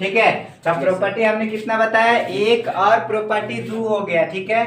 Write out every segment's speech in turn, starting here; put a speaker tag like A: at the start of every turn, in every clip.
A: ठीक है। तो प्रॉपर्टी हमने कितना बताया, एक और प्रॉपर्टी 2 हो गया। ठीक है,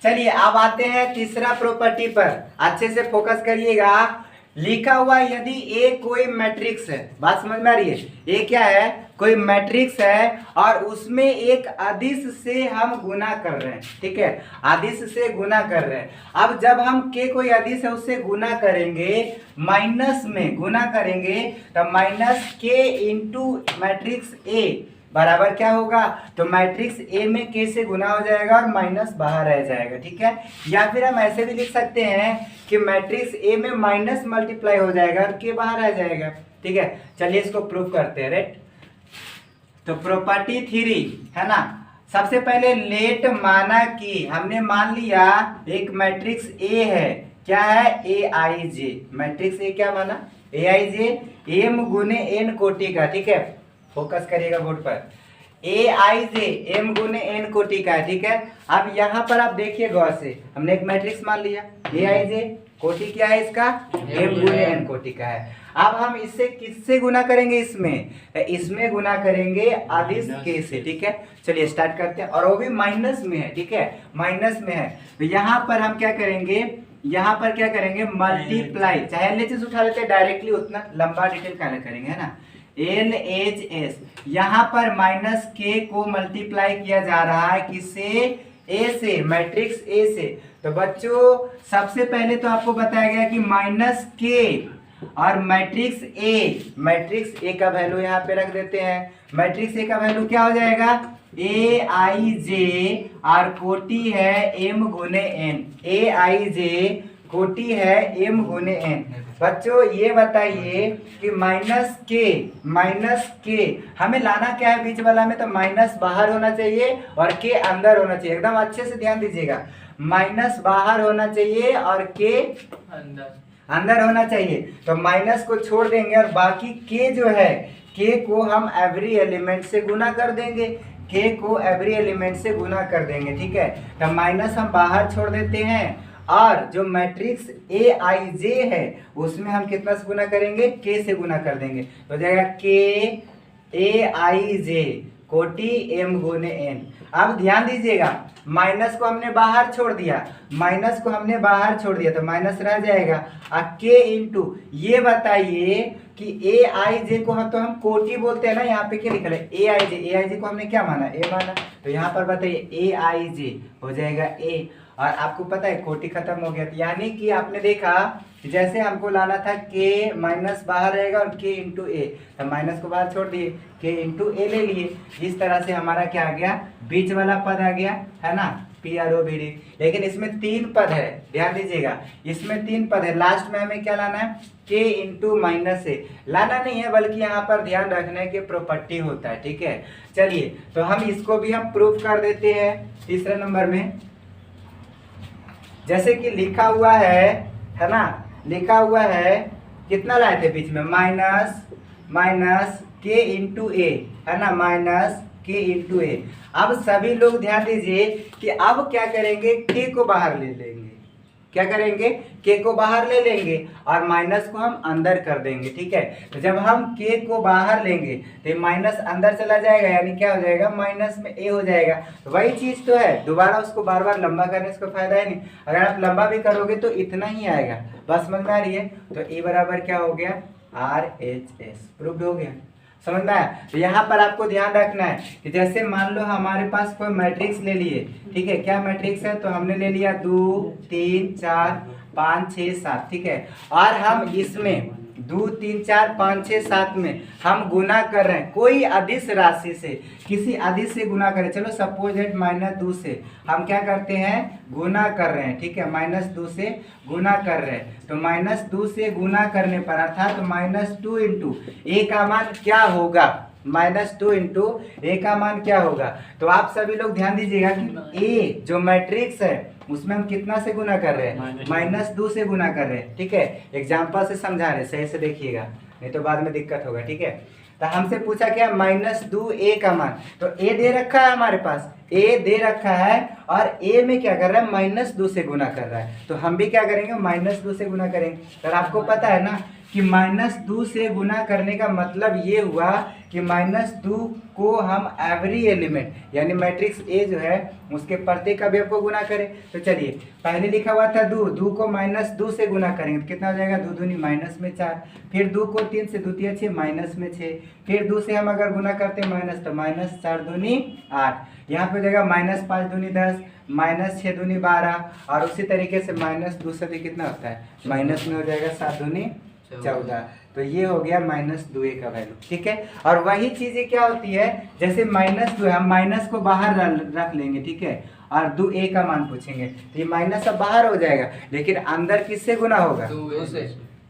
A: चलिए अब आते हैं तीसरा प्रॉपर्टी पर, अच्छे से फोकस करिएगा। लिखा हुआ यदि ए कोई मैट्रिक्स है, बात समझ में आ रही है, ए क्या है, कोई मैट्रिक्स है और उसमें एक अदिश से हम गुना कर रहे हैं। ठीक है, अदिश से गुना कर रहे हैं। अब जब हम के कोई अदिश है उससे गुना करेंगे, माइनस में गुना करेंगे, तो माइनस के इंटू मैट्रिक्स ए बराबर क्या होगा, तो मैट्रिक्स ए में के से गुना हो जाएगा और माइनस बाहर रह जाएगा। ठीक है, या फिर हम ऐसे भी लिख सकते हैं कि मैट्रिक्स ए में माइनस मल्टीप्लाई हो जाएगा और के बाहर रह जाएगा। ठीक है, चलिए इसको प्रूव करते हैं। राइट, तो प्रॉपर्टी 3 है ना, सबसे पहले लेट माना कि हमने मान लिया एक मैट्रिक्स ए है, क्या है, ए आई जे, मैट्रिक्स ए क्या माना, ए आई जे, एम गुने एन कोटि का। ठीक है, फोकस करिएगा बोर्ड पर, ए आई जे एम गुने एन कोटि का है। ठीक है, अब यहाँ पर आप देखिए गौर से, हमने एक मैट्रिक्स मान लिया, ए आई जे कोटि क्या है इसका, एम गुने एन कोटि का है। अब हम इससे किससे गुना करेंगे, इसमें गुना करेंगे अदिश के से। ठीक है, चलिए स्टार्ट करते हैं, और वो भी माइनस में है। ठीक है, माइनस में है, तो यहाँ पर हम क्या करेंगे, यहाँ पर क्या करेंगे, मल्टीप्लाई, चाहे LHS उठा लेते हैं डायरेक्टली, उतना लंबा डिटेल क्या करेंगे, है ना, LHS, यहाँ पर माइनस के को मल्टीप्लाई किया जा रहा है किससे, ए से, मैट्रिक्स ए से। तो बच्चों सबसे पहले तो आपको बताया गया कि माइनस के और मैट्रिक्स ए का वैल्यू यहाँ पे रख देते हैं। मैट्रिक्स ए का वैल्यू क्या हो जाएगा, ए आई जे, और कोटि है एम गुने एन, ए आई जे कोटि है एम गुने एन। बच्चों ये बताइए कि माइनस के हमें लाना क्या है बीच वाला में, तो माइनस बाहर होना चाहिए और के अंदर होना चाहिए। एकदम अच्छे से ध्यान दीजिएगा, माइनस बाहर होना चाहिए और के अंदर होना चाहिए। तो माइनस को छोड़ देंगे और बाकी के जो है, के को हम एवरी एलिमेंट से गुना कर देंगे, के को एवरी एलिमेंट से गुना कर देंगे। ठीक है, तो माइनस हम बाहर छोड़ देते हैं और जो मैट्रिक्स ए आई जे है उसमें हम कितना से गुना करेंगे, के से गुना कर देंगे, तो हो जाएगा के ए आई जे कोटि एम गुने एन। अब ध्यान दीजिएगा, माइनस को हमने बाहर छोड़ दिया, तो माइनस रह जाएगा, और के इंटू, ये बताइए कि ए आई जे को हम कोटि बोलते हैं ना, यहाँ पे क्या लिखा है, ए आई जे को हमने क्या माना, ए माना, तो यहाँ पर बताइए ए आई जे हो जाएगा ए, और आपको पता है कोटि खत्म हो गया। यानी कि आपने देखा कि जैसे हमको लाना था के, माइनस बाहर रहेगा और के इंटू ए, तो माइनस को बाहर छोड़ दिए, के इंटू ए ले लिए, इस तरह से हमारा क्या आ गया, बीच वाला पद आ गया, है ना, PROBD। लेकिन इसमें 3 पद है, ध्यान दीजिएगा, इसमें 3 पद है, लास्ट में हमें क्या लाना है, के इंटू माइनस ए लाना नहीं है, बल्कि यहाँ पर ध्यान रखने के प्रॉपर्टी होता है। ठीक है, चलिए तो हम इसको भी हम प्रूफ कर देते हैं तीसरे नंबर में। जैसे कि लिखा हुआ है ना, लिखा हुआ है, कितना लाए थे बीच में, माइनस के इंटू ए, है ना, माइनस के इंटू ए। अब सभी लोग ध्यान दीजिए कि अब क्या करेंगे, के को बाहर ले लेंगे, क्या करेंगे, के को बाहर ले लेंगे और माइनस को हम अंदर कर देंगे। ठीक है, तो जब हम के को बाहर लेंगे तो माइनस अंदर चला जाएगा, यानी क्या हो जाएगा, माइनस में ए हो जाएगा। तो वही चीज तो है, दोबारा उसको बार बार लंबा करने से कोई फायदा है नहीं, अगर आप लंबा भी करोगे तो इतना ही आएगा। बस समझ में आ रही है, तो ए बराबर क्या हो गया, RHS, प्रूव्ड हो गया, समझ में आया। तो यहाँ पर आपको ध्यान रखना है कि जैसे मान लो हमारे पास कोई मैट्रिक्स ले लिए, ठीक है, क्या मैट्रिक्स है, तो हमने ले लिया 2 3 4 5 6 7, ठीक है, और हम इसमें 2 3 4 5 6 7 में हम गुना कर रहे हैं कोई अदिश राशि से, किसी अदिश से गुना करें। चलो सपोज दैट -2 से हम क्या करते हैं, गुना कर रहे हैं। ठीक है, -2 से गुना कर रहे हैं, तो -2 से गुना करने पर अर्थात -2 इंटू ए का मान क्या होगा, -2 इंटू ए का मान क्या होगा। तो आप सभी लोग ध्यान दीजिएगा कि ए जो मैट्रिक्स है उसमें हम कितना से गुना कर रहे हैं, -2 से गुना कर रहे हैं। ठीक है, एग्जाम्पल से समझा रहे हैं, सही से देखिएगा, नहीं तो बाद में दिक्कत होगा। ठीक है, तो हमसे पूछा क्या, -2 ए का मान, तो ए दे रखा है हमारे पास, ए दे रखा है और ए में क्या कर रहा है, -2 से गुना कर रहा है, तो हम भी क्या करेंगे, -2 से गुना करेंगे। सर आपको पता है ना कि -2 से गुना करने का मतलब ये हुआ कि -2 को हम एवरी एलिमेंट यानी मैट्रिक्स ए जो है उसके प्रत्येक अवयव को गुना करें। तो चलिए पहले लिखा हुआ था 2 को -2 से गुना करेंगे तो कितना हो जाएगा, 2 दूनी -4, फिर 2 को 3 से 2 तिया 6 -6, फिर 2 से हम अगर गुना करते हैं माइनस तो -4 दूनी 8, यहाँ पे हो जाएगा -5 दूनी 10, -6 दूनी 12, और उसी तरीके से -2 से भी कितना होता है, माइनस में हो जाएगा 7 दूनी 14। तो ये हो गया -2a का वैल्यू, ठीक है। और वही चीजें क्या होती है, जैसे -2 हम माइनस को बाहर रख लेंगे, ठीक है, और 2a का मान पूछेंगे तो ये माइनस अब बाहर हो जाएगा, लेकिन अंदर किससे गुना होगा,
B: 2 से,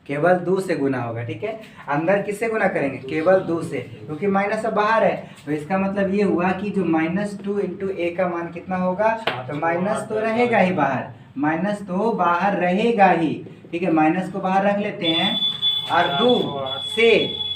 A: केवल 2 से गुना होगा, ठीक है। अंदर किससे गुना करेंगे, केवल 2 से, क्योंकि माइनस अब बाहर है। तो इसका मतलब ये हुआ कि जो -2 × a का मान कितना होगा, तो माइनस तो रहेगा ही बाहर, माइनस तो बाहर रहेगा ही, ठीक है। माइनस को बाहर रख लेते हैं और 2 से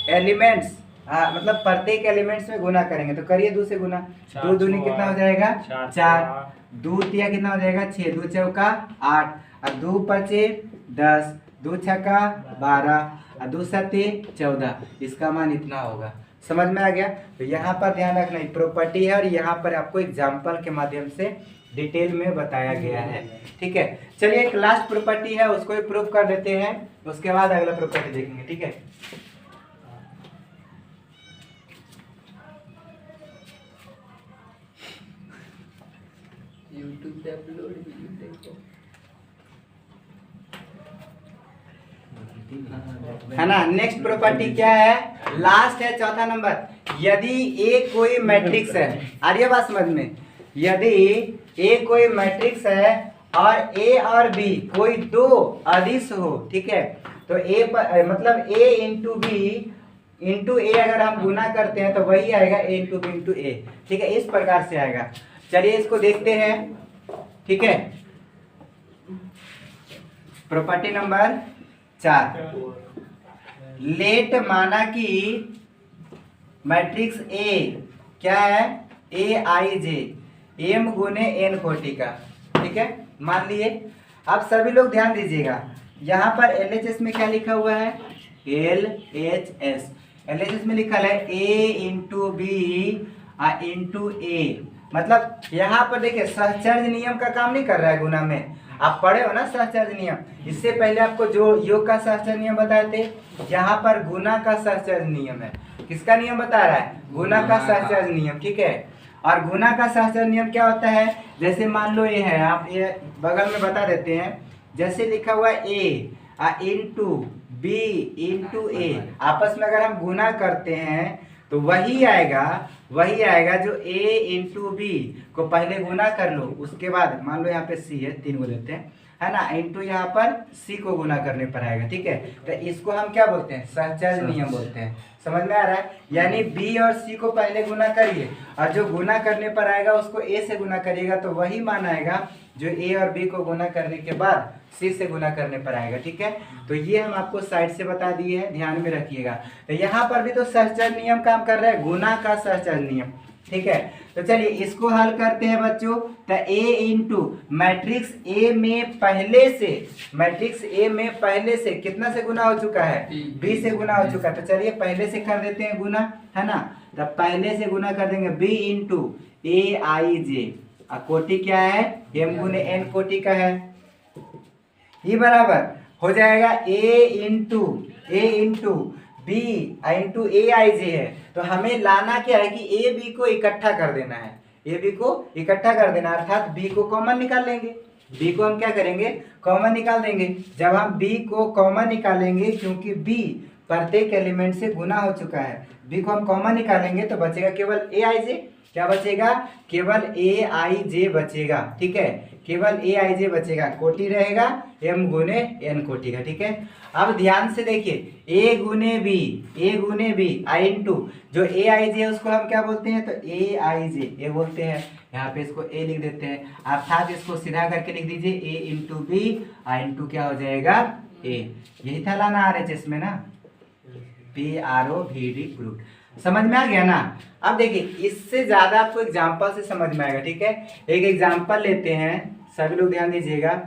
A: एलिमेंट्स मतलब प्रत्येक एलिमेंट्स में गुना करेंगे, तो करिए 2 से गुना, 2 दूनी कितना हो जाएगा 4, 2 तिया कितना हो जाएगा 6, 2 चौका 8, और 2 पचे 10, 2 छक्का 12, और 2 सत्ते 14, इसका मान इतना होगा। समझ में आ गया। तो यहाँ पर ध्यान रखना प्रॉपर्टी है और यहाँ पर आपको एग्जाम्पल के माध्यम से डिटेल में बताया गया है, ठीक है। चलिए एक लास्ट प्रॉपर्टी है उसको भी प्रूफ कर देते हैं, उसके बाद अगला प्रॉपर्टी देखेंगे, ठीक है।
B: YouTube पे अपलोड वीडियो देखो,
A: है ना। नेक्स्ट प्रॉपर्टी क्या है, लास्ट है चौथा नंबर। यदि ए कोई मैट्रिक्स है, आ रही है बात समझ में, यदि ए कोई मैट्रिक्स है और ए और बी कोई दो अदिश हो, ठीक है, तो ए पर मतलब ए इंटू बी इंटू ए अगर हम गुना करते हैं तो वही आएगा ए इंटू बी इंटू ए, ठीक है, इस प्रकार से आएगा। चलिए इसको देखते हैं, ठीक है। प्रॉपर्टी नंबर 4, लेट माना कि मैट्रिक्स ए क्या है, ए आई जे एम गुने एन कोटि का, ठीक है, मान लिए। अब सभी लोग ध्यान दीजिएगा, यहाँ पर LHS में क्या लिखा हुआ है, LHS, LHS में लिखा है ए इंटू बी इंटू ए, मतलब यहाँ पर देखिए सहचर्य नियम का काम नहीं कर रहा है गुना में। आप पढ़े हो ना सहचर्य नियम, इससे पहले आपको जो योग का सहचर्य नियम बताए थे, यहाँ पर गुना का सहचर्य नियम है। किसका नियम बता रहा है, गुना का सहचर्य नियम, ठीक है। और गुना का सहचर्य नियम क्या होता है, जैसे मान लो ये है, आप ये बगल में बता देते हैं, जैसे लिखा हुआ है ए इंटू बी इंटू ए, आपस में अगर हम गुना करते हैं तो वही आएगा जो a इंटू बी को पहले गुना कर लो, उसके बाद मान लो यहाँ पे c है, 3 को लेते हैं, है ना, इंटू यहाँ पर c को गुना करने पर आएगा, ठीक है। तो इसको हम क्या बोलते हैं, सहचर्य नियम बोलते हैं। समझ में आ रहा है, यानी b और c को पहले गुना करिए और जो गुना करने पर आएगा उसको a से गुना करिएगा, तो वही मान आएगा जो a और b को गुना करने के बाद c से गुना करने पर आएगा, ठीक है। तो ये हम आपको साइड से बता दिए हैं, ध्यान में रखिएगा। तो यहाँ पर भी तो सहचर्य नियम काम कर रहा है, गुना का सहचर्य नियम, ठीक है। तो चलिए इसको हल करते हैं बच्चों। तो a इंटू मैट्रिक्स ए में पहले से कितना से गुना हो चुका है, b से गुना हो चुका है। तो चलिए पहले से कर देते हैं गुना, है ना। तो पहले से गुना कर देंगे b इंटू ए आई जे, कोटि क्या है, m गुने n कोटि का है, ये बराबर हो जाएगा a इंटू बी इंटू ए आई जे है। तो हमें लाना क्या है कि ए बी को इकट्ठा कर देना है, ए बी को इकट्ठा कर देना, अर्थात बी को कॉमन निकाल लेंगे। बी को हम क्या करेंगे, कॉमन निकाल देंगे। जब हम बी को कॉमन निकालेंगे, क्योंकि बी प्रत्येक एलिमेंट से गुना हो चुका है, बी को हम कॉमन निकालेंगे तो बचेगा केवल ए आई जे। क्या बचेगा, केवल ए आई जे बचेगा, ठीक है, केवल ए आई जे बचेगा, कोटि रहेगा m गुने n कोटि का, ठीक है। अब ध्यान से देखिए, a गुने बी आई इंटू जो ए आई जे उसको हम क्या बोलते हैं, तो ए आई जे ए बोलते हैं, यहाँ पे इसको a लिख देते हैं, अर्थात इसको सीधा करके लिख दीजिए a इंटू बी इंटू क्या हो जाएगा a, यही था लाना RHS में ना, PROVD प्रूफ। समझ में आ गया ना। अब देखिए इससे ज्यादा आपको एग्जांपल से समझ में आएगा, ठीक है। एक एग्जांपल लेते हैं, सभी लोग ध्यान दीजिएगा।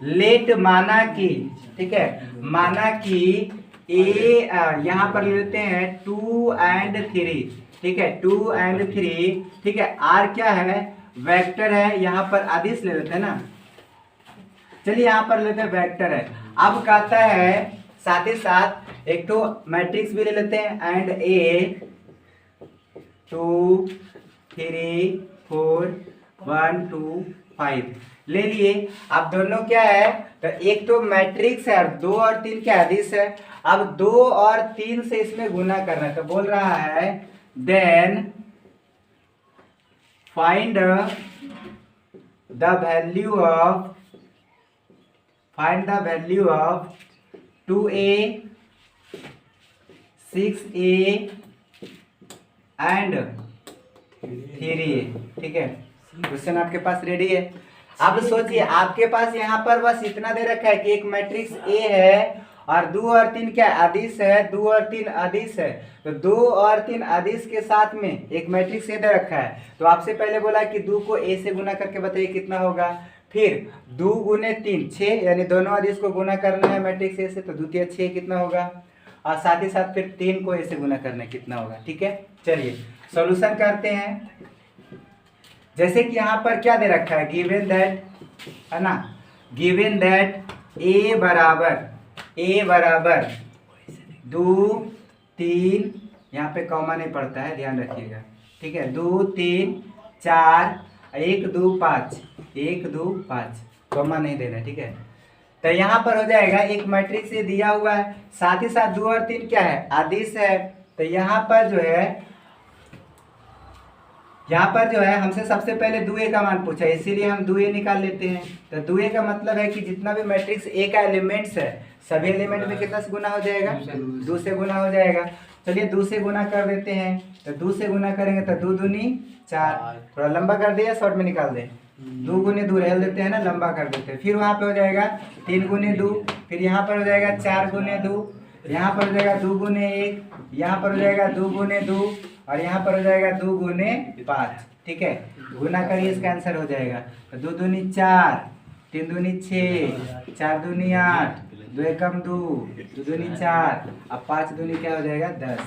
A: लेट माना कि, ठीक है, माना कि ए यहाँ पर लेते हैं 2 and 3, ठीक है, 2 and 3, ठीक है। आर क्या है, वेक्टर है, यहाँ पर आदिश ले लेते हैं ना। चलिए यहाँ पर लेते हैं वेक्टर है। अब कहता है साथ ही साथ एक तो मैट्रिक्स भी ले लेते हैं, एंड ए 2 3 4 1 2 5 ले लिए। अब दोनों क्या है, तो एक तो मैट्रिक्स है और 2 और 3 क्या आदिश है। अब 2 और 3 से इसमें गुना करना है, तो बोल रहा है then find the value of 2a 6a and 3a, ठीक है। क्वेश्चन आपके पास रेडी है। अब सोचिए आपके पास यहाँ पर बस इतना दे रखा है कि एक मैट्रिक्स A है और 2 और 3 क्या आदिश है, 2 और 3 आदिश है। तो 2 और 3 आदिश के साथ में एक मैट्रिक्स A दे रखा है। तो आपसे पहले बोला कि 2 को A से गुना करके बताइए कितना होगा। फिर 2 गुने 3 6, यानी दोनों आदिश को गुना करना है मैट्रिक्स A से, तो द्वितीय 6 कितना होगा। और साथ ही साथ फिर 3 को A से गुना करना है, कितना होगा, ठीक है। चलिए सॉल्यूशन करते हैं। जैसे कि यहाँ पर क्या दे रखा है, गिवन दैट, है ना, गिवन दैट a बराबर 2 3, यहाँ पे कॉमा नहीं पड़ता है, ध्यान रखिएगा, ठीक है। 2 3 4 1 2 5 1 2 5, कॉमा नहीं देना, ठीक है। तो यहाँ पर हो जाएगा एक मैट्रिक्स से दिया हुआ है, साथ ही साथ 2 और 3 क्या है, आदिश है। तो यहाँ पर जो है हमसे सबसे पहले 2a का मान पूछा, इसीलिए हम 2a निकाल लेते हैं। तो 2a का मतलब है कि जितना भी मैट्रिक्स A का एलिमेंट्स है, सभी एलिमेंट में कितना से गुना हो जाएगा, 2 से गुना हो जाएगा। चलिए 2 से गुना कर देते हैं। तो 2 से गुना करेंगे तो 2 दूनी 4, थोड़ा लंबा कर दे या शॉर्ट में निकाल दे, 2 गुने 2 रहल देते हैं ना, लंबा कर देते हैं। फिर वहाँ पे हो जाएगा 3 गुने 2, फिर यहाँ पर हो जाएगा 4 गुने 2, यहाँ पर हो जाएगा 2 गुने 1, यहाँ पर हो जाएगा 2 गुने 2, और यहाँ पर हो जाएगा 2 गुने 5, ठीक है। गुना करिए, इसका आंसर हो जाएगा। तो 2 दूनी 4, 3 दूनी 6, 4 दूनी 8, 2 एकम 2, 2 दूनी 4, अब 5 दूनी क्या हो जाएगा 10।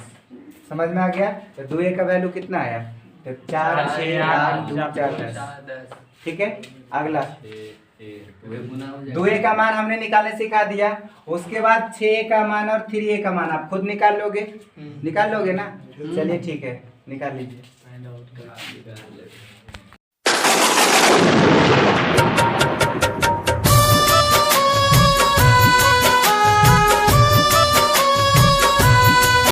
A: समझ में आ गया। तो 2a का वैल्यू कितना आया, तो 4 6 8 2 4 10, ठीक है। अगला 2a का मान हमने निकालने सिखा दिया। उसके बाद 6a का मान और 3a का मान आप खुद निकाल लोगे, निकाल लोगे ना। चलिए ठीक है, निकाल लीजिए।